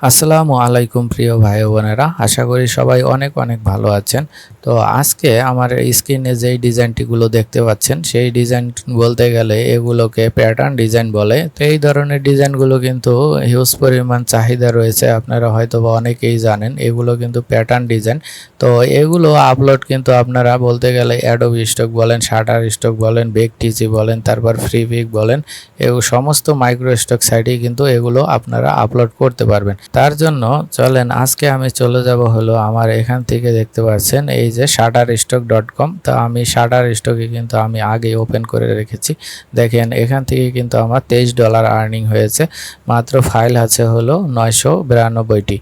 আসসালামু আলাইকুম প্রিয় ভাই ও বোনেরা, আশা করি সবাই অনেক অনেক ভালো আছেন। তো আজকে আমার স্ক্রিনে যেই ডিজাইনটিগুলো দেখতে পাচ্ছেন সেই ডিজাইন বলতে গেলে এগুলোকে প্যাটার্ন ডিজাইন বলে। তো এই ধরনের ডিজাইনগুলো কিন্তু হিউজ পরিমাণ চাহিদা রয়েছে, আপনারা হয়তো বা অনেকেই জানেন। এগুলো কিন্তু প্যাটার্ন ডিজাইন। তো এগুলো আপলোড কিন্তু আপনারা বলতে গেলে অ্যাডোবি স্টক বলেন, শাটার স্টক বলেন, বেকটিজি বলেন, তারপর ফ্রিপিক বলেন, এগুলো সমস্ত মাইক্রো স্টক সাইটেই কিন্তু এগুলো আপনারা আপলোড করতে পারবেন। তার জন্য চলেন আজকে আমি চলে যাব হলো আমার এখান থেকে দেখতে পাচ্ছেন এই যে shutterstock.com। তো আমি শাটার স্টকে কিন্তু আমি আগে ওপেন করে রেখেছি। দেখেন এখান থেকে কিন্তু আমার $23 আর্নিং হয়েছে। মাত্র ফাইল আছে হলো 992টি।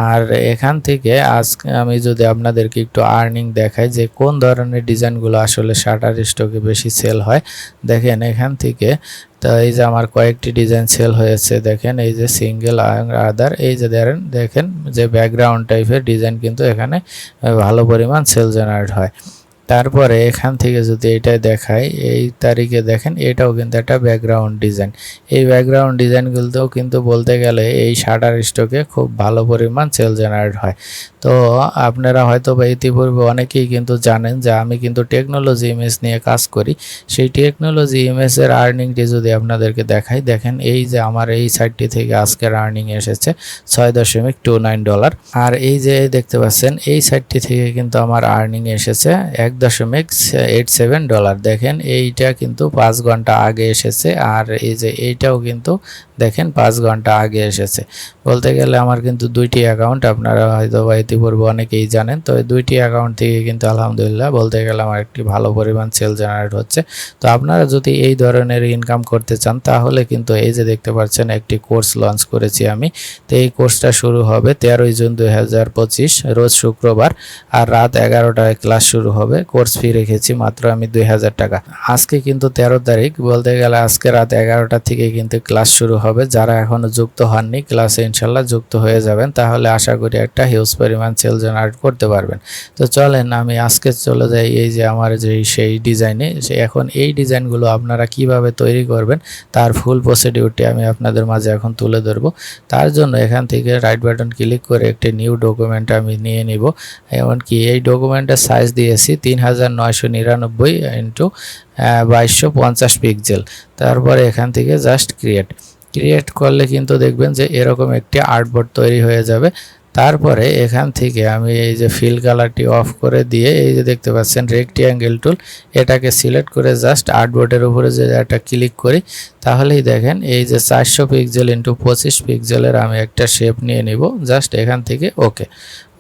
আর এখান থেকে আজকে আমি যদি আপনাদেরকে একটু আর্নিং দেখাই যে কোন ধরনের ডিজাইনগুলো আসলে শাটার স্টকে বেশি সেল হয়, দেখেন এখান থেকে। তো এই যে আমার কয়েকটি ডিজাইন সেল হয়েছে, দেখেন এই যে সিঙ্গেল আদার, এই যে দেখেন যে ব্যাকগ্রাউন্ড টাইপের ডিজাইন কিন্তু এখানে ভালো পরিমাণ সেল জেনারেট হয়। তারপরে এখান থেকে যদি এটা দেখাই, এই তারিখে দেখেন এটাও কিন্তু একটা ব্যাকগ্রাউন্ড ডিজাইন। এই ব্যাকগ্রাউন্ড ডিজাইনগুলোতেও কিন্তু বলতে গেলে এই শাটার স্টকে খুব ভালো পরিমাণ সেল জেনারেট হয়। তো আপনারা হয়তো বা ইতিপূর্বে অনেকেই কিন্তু জানেন যে আমি কিন্তু টেকনোলজি ইমেজ নিয়ে কাজ করি। সেই টেকনোলজি ইমেজের আর্নিংটি যদি আপনাদেরকে দেখাই, দেখেন এই যে আমার এই সাইটটি থেকে আজকের আর্নিং এসেছে $6.29। আর এই যে দেখতে পাচ্ছেন এই সাইটটি থেকে কিন্তু আমার আর্নিং এসেছে $1.87। দেখেন এইটা কিন্তু 5 ঘন্টা আগে এসেছে, আর এই যে এইটাও কিন্তু দেখেন 5 ঘন্টা আগে এসেছে। বলতে গেলে আমার কিন্তু দুইটি অ্যাকাউন্ট, আপনারা হয়তো বা ইতিপূর্বে অনেকেই জানেন। তো এই দুইটি অ্যাকাউন্ট থেকে কিন্তু আলহামদুলিল্লাহ বলতে গেলে আমার একটি ভালো পরিমাণ সেল জেনারেট হচ্ছে। তো আপনারা যদি এই ধরনের ইনকাম করতে চান তাহলে কিন্তু এই যে দেখতে পাচ্ছেন একটি কোর্স লঞ্চ করেছি আমি। তো এই কোর্সটা শুরু হবে 13 জুন 2025 রোজ শুক্রবার, আর রাত 11টায় ক্লাস শুরু হবে। কোর্স ফি রেখেছি মাত্র আমি 2000 টাকা। আজকে কিন্তু 13 তারিখ, বলতে গেলে আজকে রাত 11টা থেকে কিন্তু ক্লাস শুরু হবে। যারা এখনো যুক্ত হননি ক্লাসে ইনশাল্লাহ যুক্ত হয়ে যাবেন, তাহলে আশা করি একটা হিউজ পরিমাণ সেল জেনারেট করতে পারবেন। তো চলেন আমি আজকে চলে যাই এই যে আমার সেই ডিজাইনে। এখন এই ডিজাইনগুলো আপনারা কিভাবে তৈরি করবেন তার ফুল প্রসিডিউরটি আমি আপনাদের মাঝে এখন তুলে ধরবো। তার জন্য এখান থেকে রাইট বাটন ক্লিক করে একটি নিউ ডকুমেন্ট আমি নিয়ে নিব। এমনকি এই ডকুমেন্টের সাইজ দিয়েছি 3999 ইন্টু 2250 পিক্সেল। তারপরে এখান থেকে জাস্ট ক্রিয়েট করলে কিন্তু দেখবেন যে এরকম একটি আর্টবোর্ড তৈরি হয়ে যাবে। তারপরে এখান থেকে আমি এই যে ফিল কালারটি অফ করে দিয়ে এই যে দেখতে পাচ্ছেন রেক্ট্যাঙ্গেল টুল, এটাকে সিলেক্ট করে জাস্ট আর্টবোর্ডের উপরে যে একটা ক্লিক করি, তাহলেই দেখেন এই যে 400 পিক্সেল ইন্টু 25 পিক্সেলের আমি একটা শেপ নিয়ে নিব। জাস্ট এখান থেকে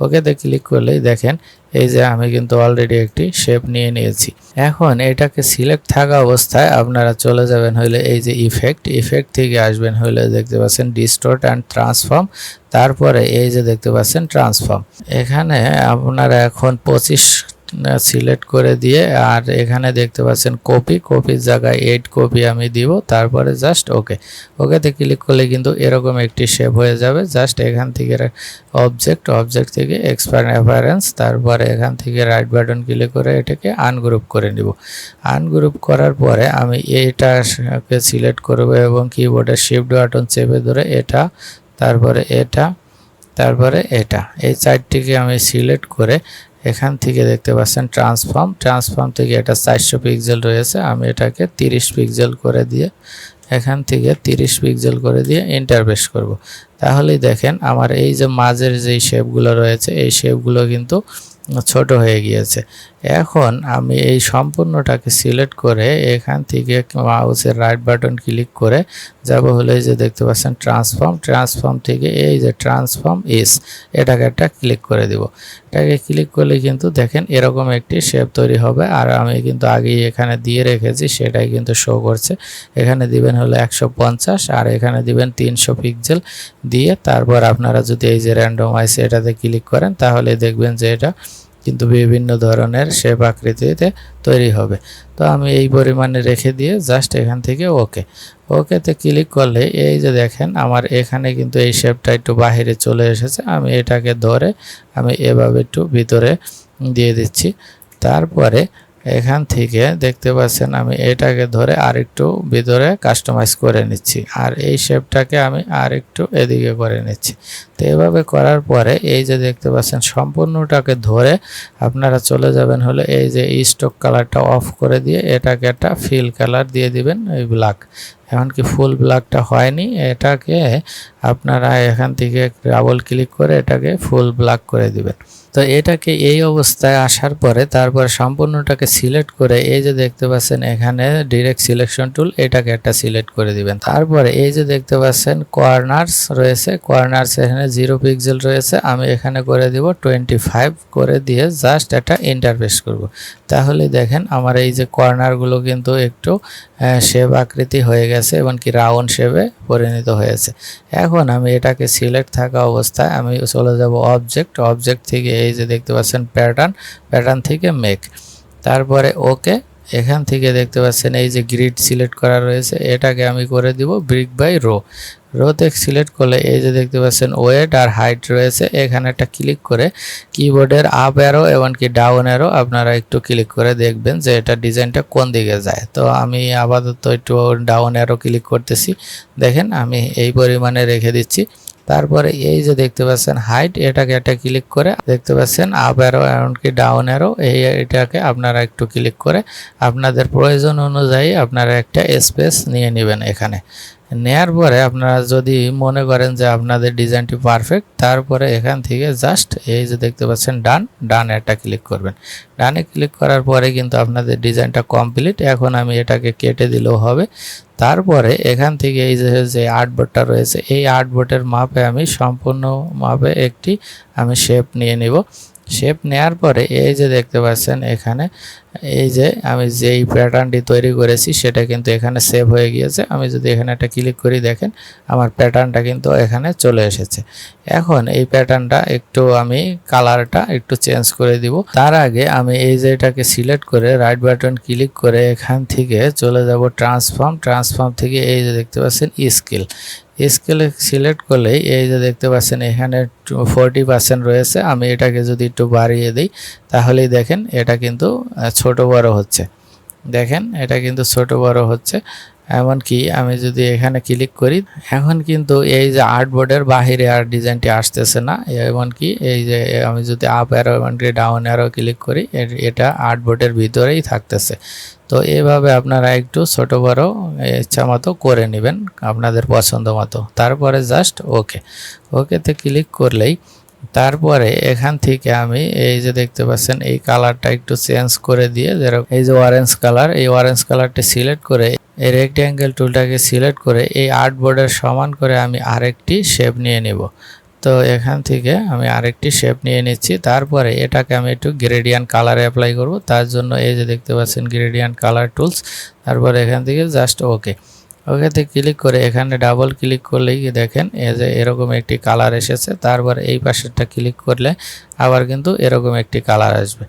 ওকেতে ক্লিক করলেই দেখেন এই যে আমি কিন্তু অলরেডি একটি শেপ নিয়ে নিয়েছি। এখন এটাকে সিলেক্ট থাকা অবস্থায় আপনারা চলে যাবেন হইলে এই যে ইফেক্ট থেকে আসবেন হইলে দেখতে পাচ্ছেন ডিস্টোর্ট অ্যান্ড ট্রান্সফর্ম। তারপরে এই যে দেখতে পাচ্ছেন ট্রান্সফর্ম, এখানে আপনারা এখন 25 সিলেক্ট করে দিয়ে, আর এখানে দেখতে পাচ্ছেন কপির জায়গায় 8 কপি আমি দিব। তারপরে জাস্ট ওকেতে ক্লিক করলে কিন্তু এরকম একটি শেপ হয়ে যাবে। জাস্ট এখান থেকে অবজেক্ট থেকে এক্সপ্যান্ড অ্যাপিয়ারেন্স, তারপরে এখান থেকে রাইট বাটন ক্লিক করে এটাকে আনগ্রুপ করে নিব। আনগ্রুপ করার পরে আমি এটাকে সিলেক্ট করব এবং কিবোর্ডের শিফট বাটন চেপে ধরে এটা, তারপরে এটা এই চারটিকে আমি সিলেক্ট করে এখান থেকে দেখতে পাচ্ছেন ট্রান্সফর্ম থেকে এটা 400 পিক্সেল রয়েছে, আমি এটাকে 30 পিক্সেল করে দিয়ে এখান থেকে 30 পিক্সেল করে দিয়ে ইন্টারপ্রেস করব। তাহলেই দেখেন আমার এই যে মাঝের যেই শেপগুলো রয়েছে এই শেপগুলো কিন্তু ছোট হয়ে গিয়েছে। এখন আমি এই সম্পূর্ণটাকে সিলেক্ট করে এখান থেকে মাউসের রাইট বাটন ক্লিক করে যাব হলো এই যে দেখতে পাচ্ছেন ট্রান্সফর্ম থেকে এই যে ট্রান্সফর্ম এটাকে একটা ক্লিক করে দিব। এটাকে ক্লিক করলে কিন্তু দেখেন এরকম একটি শেপ তৈরি হবে। আর আমি কিন্তু আগেই এখানে দিয়ে রেখেছি, সেটাই কিন্তু শো করছে। এখানে দিবেন হলো 150 আর এখানে দিবেন 300 পিক্সেল দিয়ে, তারপর আপনারা যদি এই যে র্যান্ডমাইজ এটাতে ক্লিক করেন তাহলে দেখবেন যে এটা কিন্তু বিভিন্ন ধরনের শেপ আকৃতিতে তৈরি হবে। তো আমি এই পরিমাণে রেখে দিয়ে জাস্ট এখান থেকে ওকেতে ক্লিক করলে এই যে দেখেন আমার এখানে কিন্তু এই শেপটা একটু বাইরে চলে এসেছে। আমি এটাকে ধরে আমি এভাবে একটু ভিতরে দিয়ে দিচ্ছি। তারপরে এখান থেকে দেখতে পাচ্ছেন আমি এটাকে ধরে আরেকটু ভিতরে কাস্টমাইজ করে নিচ্ছি, আর এই শেপটাকে আমি আরেকটু এদিকে করে নিচ্ছি। তো তো এভাবে করার পরে এই যে দেখতে পাচ্ছেন সম্পূর্ণটাকে ধরে আপনারা চলে যাবেন হলো এই যে স্টক কালারটা অফ করে দিয়ে এটাকে একটা ফিল কালার দিয়ে দিবেন এই ব্ল্যাক। এমনকি ফুল ব্ল্যাকটা হয়নি, এটাকে আপনারা এখান থেকে ডাবল ক্লিক করে এটাকে ফুল ব্ল্যাক করে দিবেন। তো এটাকে এই অবস্থায় আসার পরে তারপর সম্পূর্ণটাকে সিলেক্ট করে এই যে দেখতে পাচ্ছেন এখানে ডিরেক্ট সিলেকশন টুল, এটাকে একটা সিলেক্ট করে দিবেন। তারপরে এই যে দেখতে পাচ্ছেন কর্নার্স রয়েছে, কর্নার্স এখানে 0 পিক্সেল রয়েছে, আমি এখানে করে দিব 25 করে দিয়ে জাস্ট একটা ইন্টারফেস করব। তাহলে দেখেন আমার এই যে কর্নারগুলো কিন্তু একটু শেপ আকৃতি হয়ে গেছে এবং কি রাউন্ড শেপে পরিণত হয়েছে। এখন আমি এটাকে সিলেক্ট থাকা অবস্থায় আমি চলে যাব অবজেক্ট, অবজেক্ট থেকে এই যে দেখতে পাচ্ছেন প্যাটার্ন, প্যাটার্ন থেকে মেক, তারপরে ওকে। এখান থেকে দেখতে পাচ্ছেন এই যে গ্রিড সিলেক্ট করা রয়েছে, এটাকে আমি করে দিব ব্রিক বাই রো। রোতে সিলেক্ট করলে এই যে দেখতে পাচ্ছেন ওয়েট আর হাইট রয়েছে, এখানে একটা ক্লিক করে কিবোর্ডের আপ অ্যারো এবং কি ডাউন অ্যারো আপনারা একটু ক্লিক করে দেখবেন যে এটা ডিজাইনটা কোন দিকে যায়। তো আমি আপাতত একটু ডাউন অ্যারো ক্লিক করতেছি, দেখেন আমি এই পরিমাণে রেখে দিচ্ছি। তারপরে এই যে দেখতে পাচ্ছেন হাইট, এটাকে একটা ক্লিক করে দেখতে পাচ্ছেন আপ অ্যারো এমনকি ডাউন অ্যারো, এটাকে আপনারা একটু ক্লিক করে আপনাদের প্রয়োজন অনুযায়ী আপনারা একটা স্পেস নিয়ে নেবেন। এখানে নেয়ার পরে আপনারা যদি মনে করেন যে আপনাদের ডিজাইনটি পারফেক্ট, তারপরে এখান থেকে জাস্ট এই যে দেখতে পাচ্ছেন ডান একটা ক্লিক করবেন। ডানে ক্লিক করার পরে কিন্তু আপনাদের ডিজাইনটা কমপ্লিট। এখন আমি এটাকে কেটে দিলেও হবে। তারপরে এখান থেকে এই যে আর্টবোর্ডটা রয়েছে, এই আর্টবোর্ডের মাপে আমি সম্পূর্ণ মাপে একটি আমি শেপ নিয়ে নিব। শেপ নেওয়ার পরে এই যে দেখতে পাচ্ছেন এখানে এই যে আমি যেই প্যাটার্নটি তৈরি করেছি সেটা কিন্তু এখানে সেভ হয়ে গিয়েছে। আমি যদি এখানে একটা ক্লিক করি দেখেন আমার প্যাটার্নটা কিন্তু এখানে চলে এসেছে। এখন এই প্যাটার্নটা একটু আমি কালারটা একটু চেঞ্জ করে দিব। তার আগে আমি এই যে এটাকে সিলেক্ট করে রাইট বাটন ক্লিক করে এখান থেকে চলে যাব ট্রান্সফর্ম, ট্রান্সফর্ম থেকে এই যে দেখতে পাচ্ছেন স্কেল, স্কেলে সিলেক্ট করলেই এই যে দেখতে পাচ্ছেন এখানে 40% রয়েছে। আমি এটাকে যদি একটু বাড়িয়ে দিই তাহলেই দেখেন এটা কিন্তু ছোট বড় হচ্ছে, দেখেন এটা কিন্তু ছোট বড় হচ্ছে। এমনকি আমি যদি এখানে ক্লিক করি এখন কিন্তু এই যে আর্টবোর্ডের বাহিরে আর ডিজাইনটি আসতেছে না। এমনকি এই যে আমি যদি আপ অ্যারো এমনকি ডাউন অ্যারো ক্লিক করি এটা আর্টবোর্ডের ভিতরেই থাকতেছে। তো এভাবে আপনারা একটু ছোট বড় ইচ্ছা মতো করে নেবেন আপনাদের পছন্দ মতো। তারপরে জাস্ট ওকেতে ক্লিক করলেই তারপরে এখান থেকে আমি এই যে দেখতে পাচ্ছেন এই কালারটা একটু চেঞ্জ করে দিয়ে যেরকম এই যে অরেঞ্জ কালার, এই অরেঞ্জ কালারটি সিলেক্ট করে এই রেক্ট্যাঙ্গেল টুলটাকে সিলেক্ট করে এই আর্টবোর্ডের সমান করে আমি আরেকটি শেপ নিয়ে নেব। তো এখান থেকে আমি আরেকটি শেপ নিয়ে নিচ্ছি। তারপরে এটাকে আমি একটু গ্রেডিয়েন্ট কালারে অ্যাপ্লাই করব। তার জন্য এই যে দেখতে পাচ্ছেন গ্রেডিয়েন্ট কালার টুলস, তারপরে এখান থেকে জাস্ট ওকেতে ক্লিক করে এখানে ডাবল ক্লিক করলেই দেখেন এই যে এরকম একটি কালার এসেছে। তারপর এই পাশেরটা ক্লিক করলে আবার কিন্তু এরকম একটি কালার আসবে।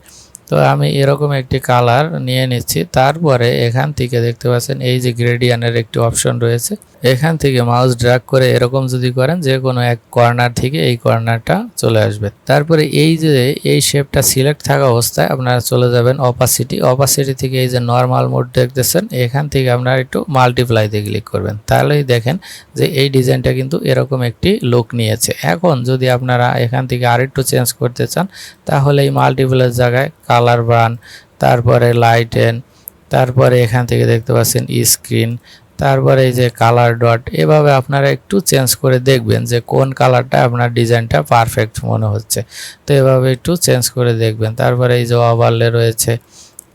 তো আমি এরকম একটি কালার নিয়ে নিচ্ছি। তারপরে এখান থেকে দেখতে পাচ্ছেন এই যে গ্রেডিয়েন্টের একটি অপশন রয়েছে, এখান থেকে মাউস ড্র্যাগ করে এরকম যদি করেন যে কোনো এক কর্নার থেকে এই কর্নারটা চলে আসবে। তারপরে এই যে এই শেপটা সিলেক্ট থাকা অবস্থায় আপনারা চলে যাবেন অপাসিটি, অপাসিটি থেকে এই যে নর্মাল মোড দেখতেছেন এখান থেকে আপনারা একটু মাল্টিপ্লাইতে ক্লিক করবেন। তাহলেই দেখেন যে এই ডিজাইনটা কিন্তু এরকম একটি লুক নিয়েছে। এখন যদি আপনারা এখান থেকে আরেকটু চেঞ্জ করতে চান তাহলে এই মাল্টিপ্লাইয়ের জায়গায় কালার বান, তারপরে লাইটেন, তারপরে এখান থেকে দেখতে পাচ্ছেন স্ক্রিন, তারপরে এই যে কালার ডট, এভাবে আপনারা একটু চেঞ্জ করে দেখবেন যে কোন কালারটা আপনার ডিজাইনটা পারফেক্ট মনে হচ্ছে। তো এভাবে একটু চেঞ্জ করে দেখবেন। তারপরে এই যে ওভারলে রয়েছে,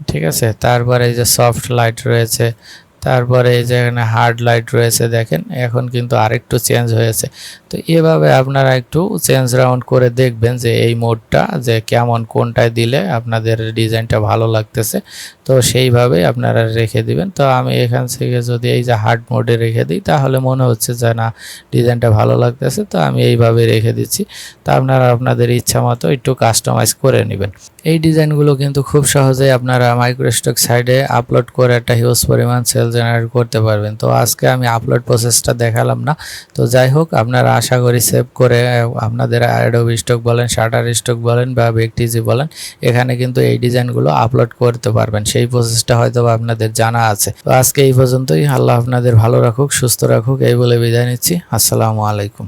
ঠিক আছে, তারপরে এই যে সফট লাইট রয়েছে, তারপরে এই যে এখানে হার্ড লাইট রয়েছে, দেখেন এখন কিন্তু আরেকটু চেঞ্জ হয়েছে। তো এভাবে আপনারা একটু চেঞ্জ রাউন্ড করে দেখবেন যে এই মোডটা যে কেমন, কোনটায় দিলে আপনাদের ডিজাইনটা ভালো লাগতেছে। তো সেইভাবে আপনারা রেখে দিবেন। তো আমি এখান থেকে যদি এই যে হার্ড মোডে রেখে দিই তাহলে মনে হচ্ছে যে না ডিজাইনটা ভালো লাগতেছে, তো আমি এইভাবে রেখে দিচ্ছি। তো আপনারা আপনাদের ইচ্ছা মতো একটু কাস্টমাইজ করে নেবেন। এই ডিজাইনগুলো কিন্তু খুব সহজেই আপনারা মাইক্রোস্টক সাইডে আপলোড করে একটা হিউজ পরিমাণ সেল জেনারেট করতে পারবেন। তো আজকে আমি আপলোড প্রসেসটা দেখালাম না। তো যাই হোক, আপনারা আশা করি সেভ করে আপনাদের অ্যাডোবি স্টক বলেন, শাটার স্টক বলেন বা ভেক্টিজি বলেন, এখানে কিন্তু এই ডিজাইনগুলো আপলোড করতে পারবেন। সেই প্রসেসটা হয়তো আপনাদের জানা আছে। তো আজকে এই পর্যন্তই। আল্লাহ আপনাদের ভালো রাখুক, সুস্থ রাখুক, এই বলে বিদায় নিচ্ছি। আসসালামু আলাইকুম।